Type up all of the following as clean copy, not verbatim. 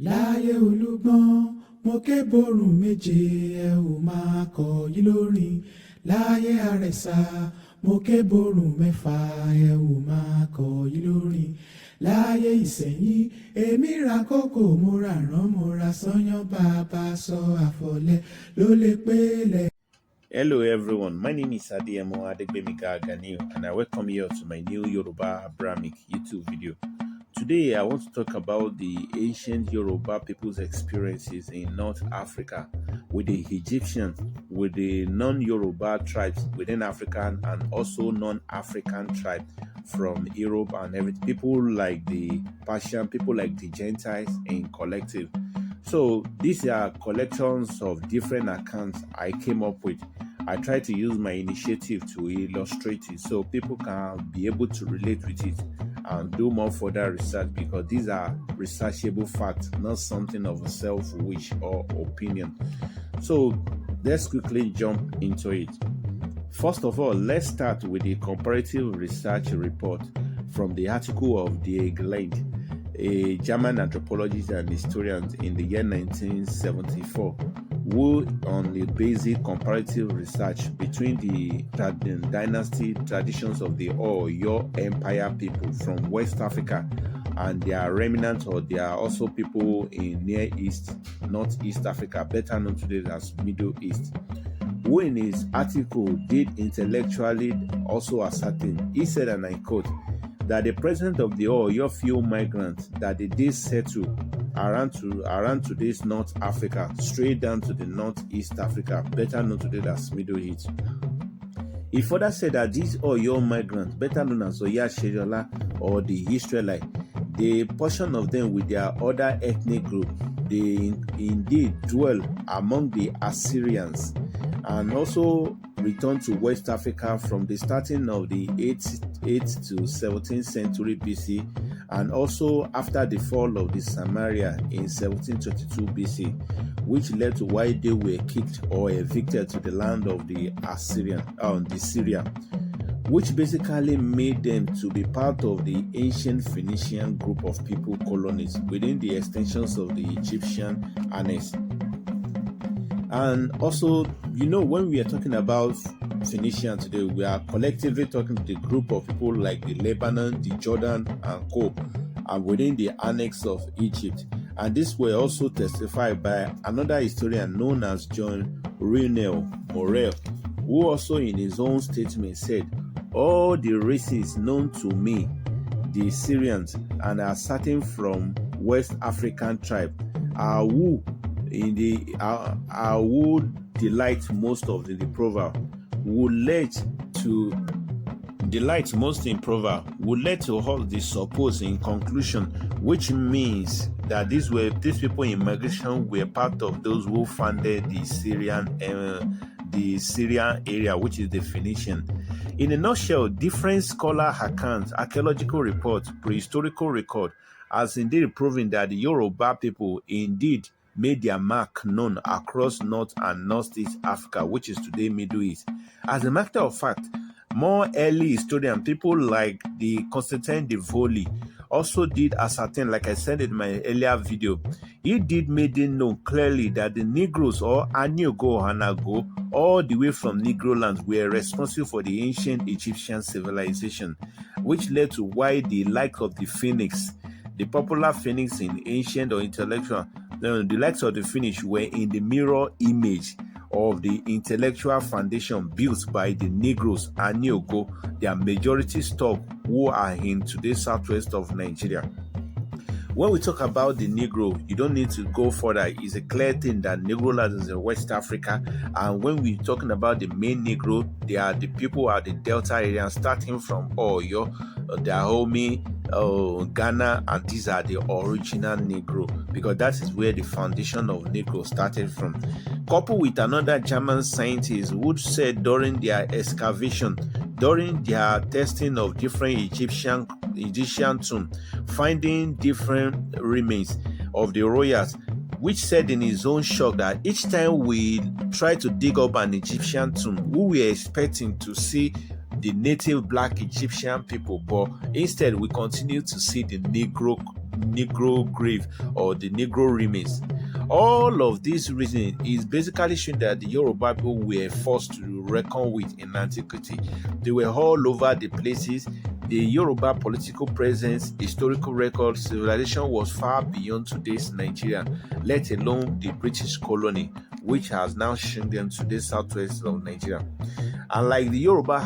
láyé olúgbọ́n mo ké borùn méje ẹ ò máa kọ yí lórin láyé àrẹ̀sà mo ké borùn mẹ́fà ẹ ò máa kọ yí lórin láyé ìsẹ̀yìn èmi ra kókò mo ra rán mo ra sányán bàbá sọ àfọ̀lẹ́ ló lè pélé. Hello everyone, my name is Adeyemo Adegbemika Ganiu and I welcome you to my new Yoruba Abrahamic YouTube video. Today I want to talk about the ancient Yoruba people's experiences in North Africa with the Egyptians, with the non-Yoruba tribes within African and also non-African tribes from Europe and everything. People like the Persian, people like the Gentiles in collective. So these are collections of different accounts I came up with. I try to use my initiative to illustrate it so people can be able to relate with it and do more further research, because these are researchable facts, not something of a self-wish or opinion. So let's quickly jump into it. First of all, let's start with the comparative research report from the article of Ile-Ife, a German anthropologist and historian in the year 1974, who on the basic comparative research between the dynasty traditions of the Oyo Empire people from West Africa and their remnants, or they are also people in Near East, Northeast Africa, better known today as Middle East, who in his article did intellectually also ascertain, he said, and I quote, that the presence of the Oyo few migrants that they did settle around today's North Africa, straight down to the Northeast Africa, better known today as Middle East. He further said that these Oyo migrants, better known as Oya Shejola or the Israelite, the portion of them with their other ethnic group, they indeed dwell among the Assyrians and also returned to West Africa from the starting of the 8th to 17th century BC, and also after the fall of the Samaria in 1722 BC, which led to why they were kicked or evicted to the land of the Syria, which basically made them to be part of the ancient Phoenician group of people colonies within the extensions of the Egyptian annex. And also, when we are talking about Phoenician today, we are collectively talking to the group of people like the Lebanon, the Jordan, and Co., and within the annex of Egypt. And this were also testified by another historian known as John Morel, who also in his own statement said, all the races known to me, the Syrians, and are certain from West African tribe, are who delight most of the proverb, would lead to hold the suppose in conclusion, which means that these people in migration were part of those who founded the Syrian area, which is the Phoenician. In a nutshell, different scholar accounts, archaeological reports, prehistorical record, has indeed proven that the Yoruba people indeed made their mark known across North and Northeast Africa, which is today Middle East. As a matter of fact, more early historian, people like the Constantine de Voli, also did ascertain, like I said in my earlier video, he did made it known clearly that the Negroes or Aniogo Hanago, all the way from Negro lands, were responsible for the ancient Egyptian civilization, which led to why the like of the Phoenix, the popular Phoenix in ancient or intellectual, the likes of the Phoenix were in the mirror image of the intellectual foundation built by the Negroes and Niogo, their majority stock, who are in today's southwest of Nigeria. When we talk about the Negro, you don't need to go further. It's a clear thing that Negro land is in West Africa. And when we're talking about the main Negro, they are the people at the Delta area, starting from Oyo, Dahomey, Ghana, and these are the original Negro, because that is where the foundation of Negro started from. Coupled with another German scientist who said during their excavation, during their testing of different Egyptian tomb, finding different remains of the royals, which said in his own shock that each time we try to dig up an Egyptian tomb, we were expecting to see the native black Egyptian people, but instead we continue to see the Negro Negro grave or the Negro remains. All of this reasoning is basically showing that the Yoruba people were forced to reckon with in antiquity. They were all over the places. The Yoruba political presence, historical record, civilization was far beyond today's Nigeria, let alone the British colony, which has now shrunk them to the southwest of Nigeria. And like the Yoruba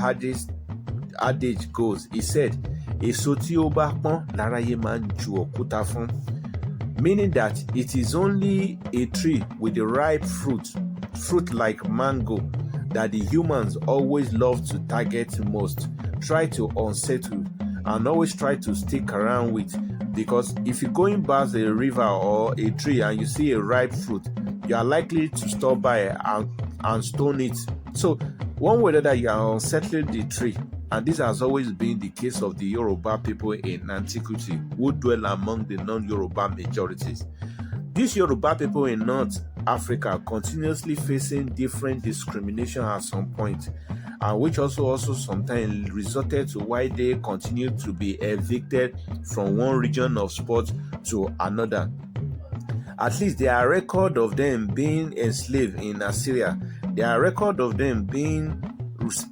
adage goes, he said, "Èso tí ó bá pọ́n láráyé máa ń ju òkúta fún," meaning that it is only a tree with the ripe fruit like mango, that the humans always love to target most, try to unsettle, and always try to stick around with. Because if you're going past a river or a tree and you see a ripe fruit, you are likely to stop by and stone it. So one way or another, you are unsettling the tree. And this has always been the case of the Yoruba people in antiquity, who dwell among the non-Yoruba majorities. These Yoruba people in North Africa continuously facing different discrimination at some point, and which also sometimes resulted to why they continue to be evicted from one region of sport to another. At least there are record of them being enslaved in Assyria. There are record of them being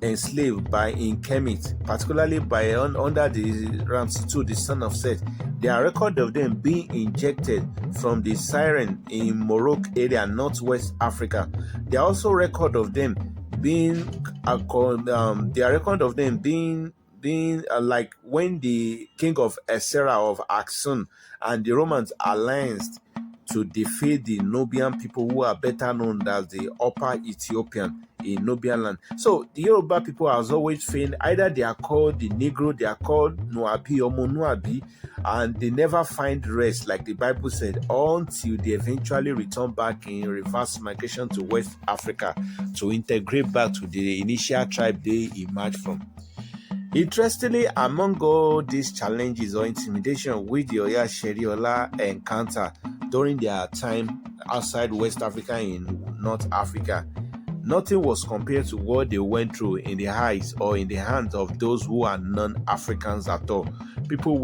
enslaved in Kemet, particularly by under the Ramses II, the son of Seth. There are record of them being injected from the Syrian in Morocco area, northwest Africa. There are also record of them being like when the king of Esera of Aksum and the Romans allianced to defeat the Nubian people, who are better known as the Upper Ethiopian in Nubian land. So the Yoruba people has always failed. Either they are called the Negro, they are called Nuabi or Monuabi, and they never find rest, like the Bible said, until they eventually return back in reverse migration to West Africa to integrate back to the initial tribe they emerged from. Interestingly, among all these challenges or intimidation which the Oya Sheriola encounter during their time outside West Africa in North Africa, nothing was compared to what they went through in the eyes or in the hands of those who are non-Africans at all. People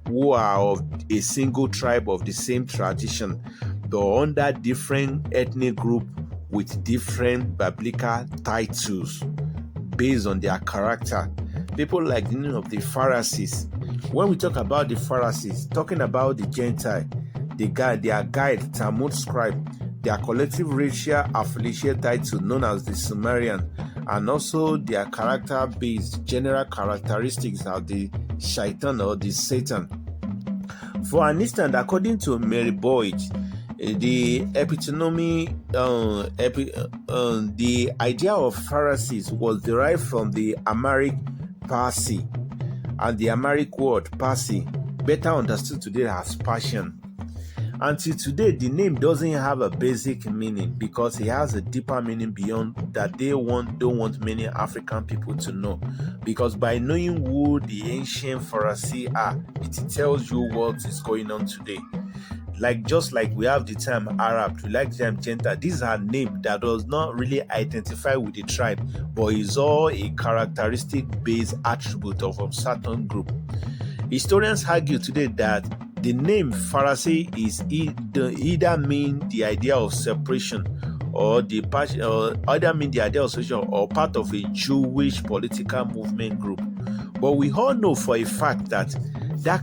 who are of a single tribe of the same tradition, but under different ethnic group with different biblical titles based on their character. People like the name of the Pharisees. When we talk about the Pharisees, talking about the Gentile, their guide, Talmud scribe, their collective racial affiliation title known as the Sumerian, and also their character-based general characteristics of the Shaitan or the Satan. For an instant, according to Mary Boyd, the epitome, the idea of Pharisees was derived from the Amharic Parsi, and the Amharic word Parsi, better understood today as Persian. Until today, the name doesn't have a basic meaning because it has a deeper meaning beyond that they don't want many African people to know. Because by knowing who the ancient Pharisees are, it tells you what is going on today. Just like we have the term Arab, we like the term Gentile. These are names that does not really identify with the tribe, but is all a characteristic-based attribute of a certain group. Historians argue today that the name Pharisee is either mean the idea of separation or either mean the idea of separation or part of a Jewish political movement group. But we all know for a fact that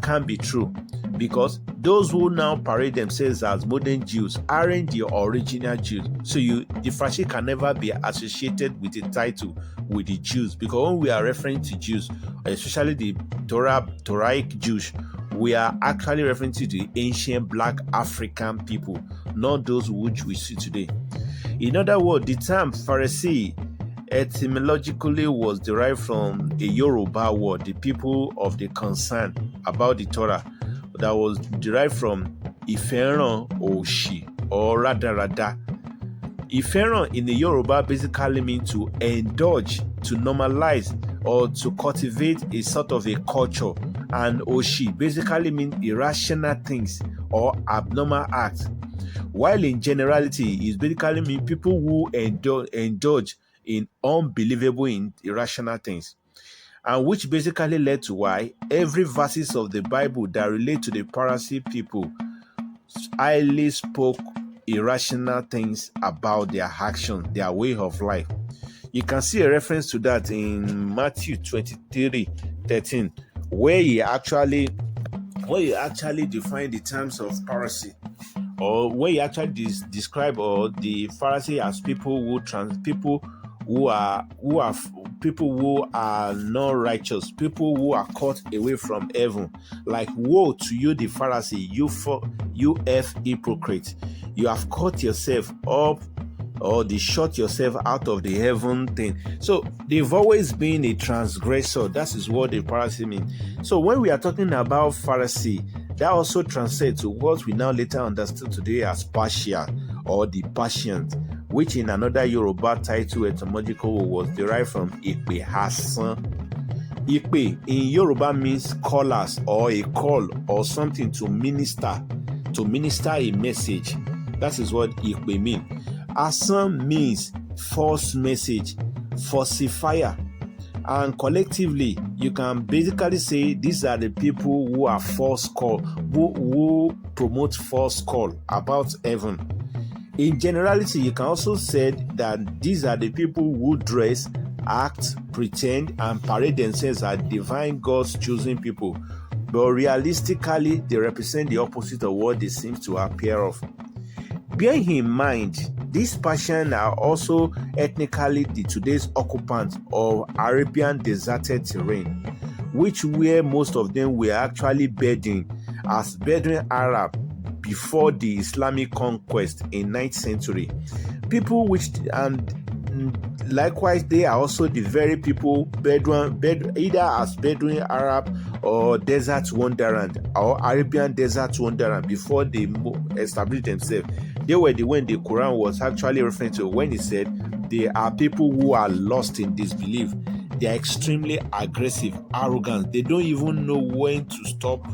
can't be true, because those who now parade themselves as modern Jews aren't the original Jews. So the Pharisee can never be associated with the title with the Jews, because when we are referring to Jews, especially the Toraic Jews, we are actually referring to the ancient Black African people, not those which we see today. In other words, the term Pharisee etymologically was derived from a Yoruba word, the people of the concern about the Torah, that was derived from Iferan Oshi or Radarada. Iferan in the Yoruba basically means to indulge, to normalize, or to cultivate a sort of a culture. And Oshi basically means irrational things or abnormal acts. While in generality, it basically means people who indulge in unbelievable, irrational things. and which basically led to why every verses of the Bible that relate to the Pharisee people highly spoke irrational things about their action, their way of life. You can see a reference to that in Matthew 23:13, where he actually defined the terms of Pharisee, or where he actually describe or the Pharisee as people who are not righteous, people who are caught away from heaven. Like, woe to you, the Pharisee, you hypocrite! You have caught yourself up, or they shut yourself out of the heaven thing. So they've always been a transgressor. That is what the Pharisee mean. So when we are talking about Pharisee, that also translates to what we now later understood today as Persian or the Persians, which in another Yoruba title etymological was derived from Ipe Hassan. Ipe in Yoruba means callers, or a call, or something to minister a message. That is what Ipe means. Hassan means false message, falsifier, and collectively you can basically say these are the people who are false call, who promote false call about heaven. In generality, you can also say that these are the people who dress, act, pretend, and parade themselves as divine God's chosen people, but realistically they represent the opposite of what they seem to appear of. Bear in mind, these Persians are also ethnically the today's occupants of Arabian deserted terrain, which where most of them were actually Bedouin Arab before the Islamic conquest in 9th century. People likewise they are also the very people Bedouin either as Bedouin Arab or desert wanderer or Arabian desert wanderer before they established themselves. They were the one the Quran was actually referring to when it said they are people who are lost in disbelief. They are extremely aggressive, arrogant. They don't even know when to stop.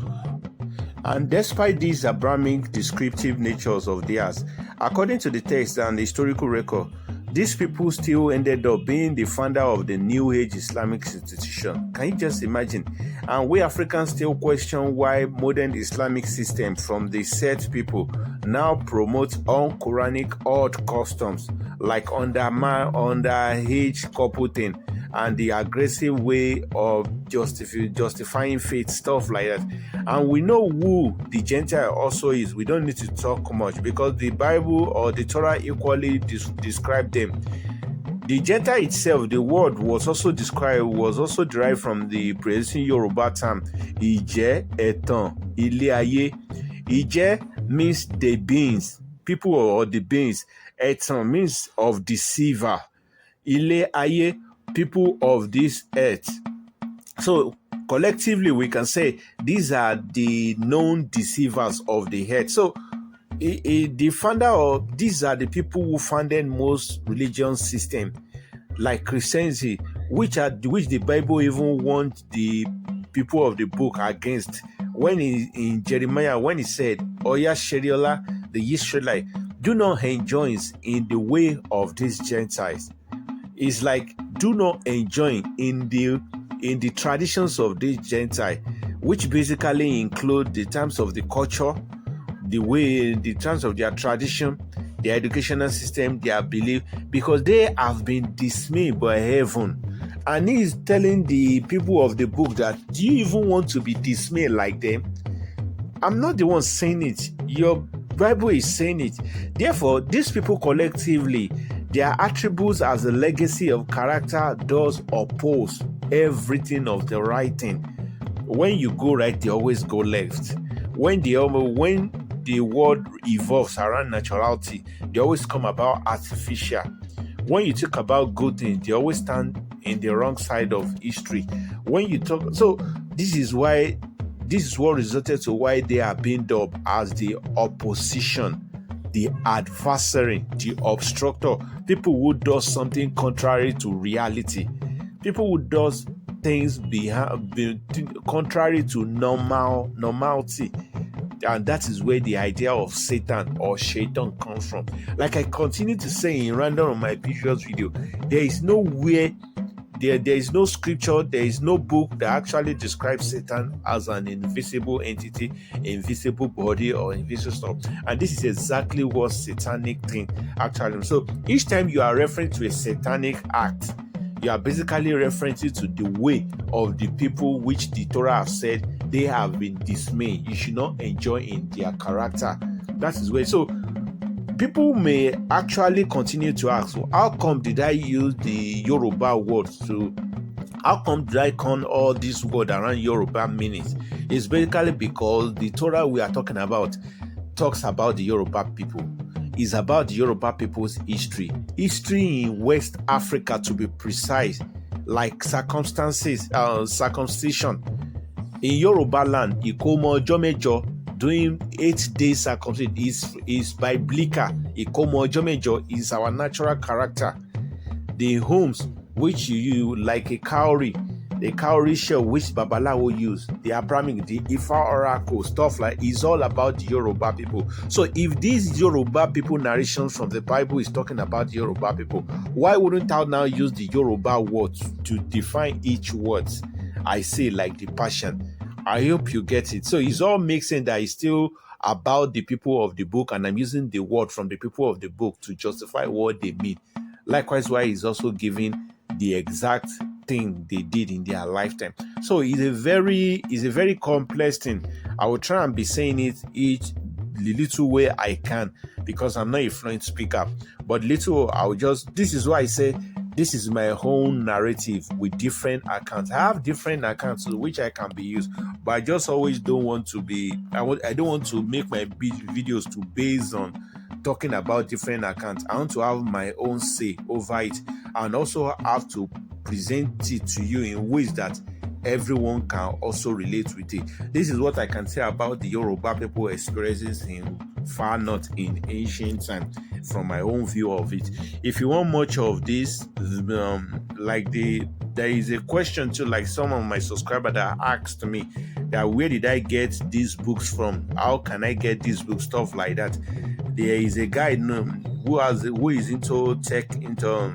And despite these Abrahamic descriptive natures of theirs, according to the text and the historical record, these people still ended up being the founder of the New Age Islamic institution. Can you just imagine? And we Africans still question why modern Islamic system from the set people now promote un-Quranic odd customs like underage couple thing and the aggressive way of justifying faith, stuff like that. And we know who the Gentile also is. We don't need to talk much because the Bible or the Torah equally describe them. The Gentile itself, the word was also derived from the pre-existing Yoruba term Ije, Etan, Ile-Ife. Ije means the beings, people or the beings. Etan means of deceiver. Ile-Ife, people of this earth. So collectively we can say these are the known deceivers of the earth. So the founder of these are the people who founded most religion system like Christianity, which the Bible even warned the people of the book against when in Jeremiah when he said, Oya Sheriola, the Israelite, do not enjoy in the way of these Gentiles. It's like do not enjoy in the traditions of these Gentiles, which basically include the terms of the culture, the terms of their tradition, their educational system, their belief, because they have been dismayed by heaven. And he is telling the people of the book that, do you even want to be dismayed like them? I'm not the one saying it. Your Bible is saying it. Therefore, these people collectively, their attributes as a legacy of character does oppose everything of the right thing. When you go right, they always go left. When the world evolves around naturality, they always come about artificial. When you talk about good things, they always stand in the wrong side of history. When you talk, so this is what resulted to why they are being dubbed as the opposition, the adversary, the obstructor, people who do something contrary to reality, people who do things contrary to normality. And that is where the idea of Satan or Shaitan comes from. Like I continue to say in random on my previous video, there is nowhere there is no scripture, there is no book that actually describes Satan as an invisible entity, invisible body, or invisible stuff. And this is exactly what satanic thing actually. So each time you are referring to a satanic act, you are basically referencing to the way of the people which the Torah have said they have been dismayed. You should not enjoy in their character. That is where. So people may actually continue to ask, so how come did I use the Yoruba words to, how come did I con all these words around Yoruba meanings? It's basically because the Torah we are talking about talks about the Yoruba people. It's about the Yoruba people's history. History in West Africa, to be precise, like circumcision. In Yoruba land, Ikomo Jomejo, doing 8 days circumcision is biblical. Ikomo Jomejo is our natural character. The homes which you like a cowrie, the cowrie shell which Babalawo use, the Abrahamic, the Ifa oracle, stuff like, is all about the Yoruba people. So if these Yoruba people narrations from the Bible is talking about the Yoruba people, why wouldn't I now use the Yoruba words to define each word? I say like the passion. I hope you get it. So it's all making that it's still about the people of the book, and I'm using the word from the people of the book to justify what they mean. Likewise, why he's also giving the exact thing they did in their lifetime. So it's a very complex thing. I will try and be saying it each little way I can, because I'm not a fluent speaker. But little, this is why I say this is my own narrative with different accounts. I have different accounts which I can be used, but I just always don't want to be. I don't want to make my videos to based on talking about different accounts. I want to have my own say over it, and also have to present it to you in ways that everyone can also relate with it. This is what I can say about the Yoruba people experiences in far north in ancient time from my own view of it. If you want much of this, there is a question too, like some of my subscribers that asked me that where did I get these books from? How can I get these books? Stuff like that. There is a guy who is into tech, into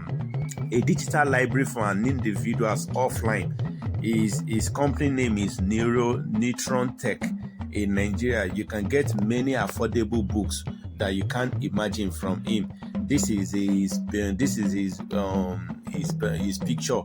a digital library for an individuals offline. His company name is Neutron Tech in Nigeria. You can get many affordable books that you can't imagine from him. This is his picture.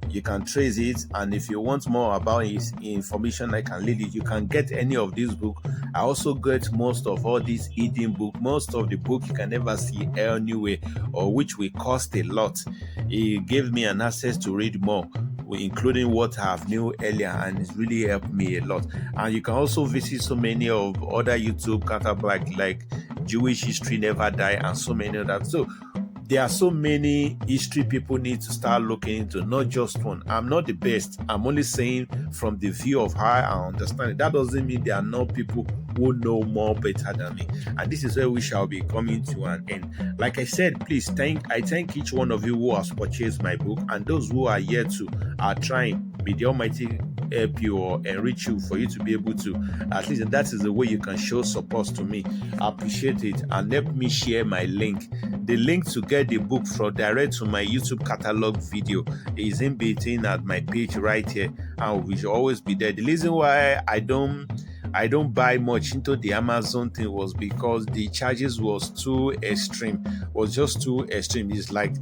You can trace it, and if you want more about his information, I can lead it. You can get any of these books. I also get most of all these hidden books. Most of the book you can never see anywhere, or which will cost a lot. He gave me an access to read more, including what I have knew earlier, and it's really helped me a lot. And you can also visit so many of other YouTube counterparts like Jewish History Never Die and so many others. So there are so many history people need to start looking into, not just one. I'm not the best. I'm only saying from the view of how I understand it. That doesn't mean there are no people who know more better than me. And this is where we shall be coming to an end. Like I said, please I thank each one of you who has purchased my book, and those who are yet to are trying. May the Almighty help you or enrich you for you to be able to, at least that is the way you can show support to me. I appreciate it, and let me share my link. The link to get the book from direct to my YouTube catalog video is in between at my page right here, and we should always be there. The reason why I don't buy much into the Amazon thing was because the charges was too extreme. It's like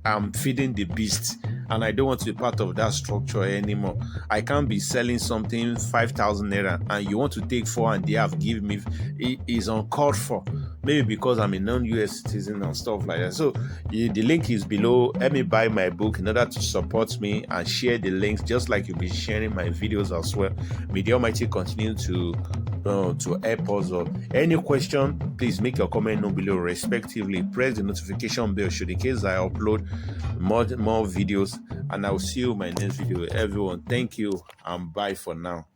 I'm feeding the beast, and I don't want to be part of that structure anymore. I can't be selling something 5,000 naira and you want to take 4.5, give me. It is uncalled for. Maybe because I'm a non-US citizen and stuff like that. So the link is below. Let me buy my book in order to support me, and share the links just like you'll be sharing my videos as well. May the Almighty continue to help us. Or any question, please make your comment down below respectively. Press the notification bell should in case I upload more videos, and I'll see you in my next video. Everyone, thank you and bye for now.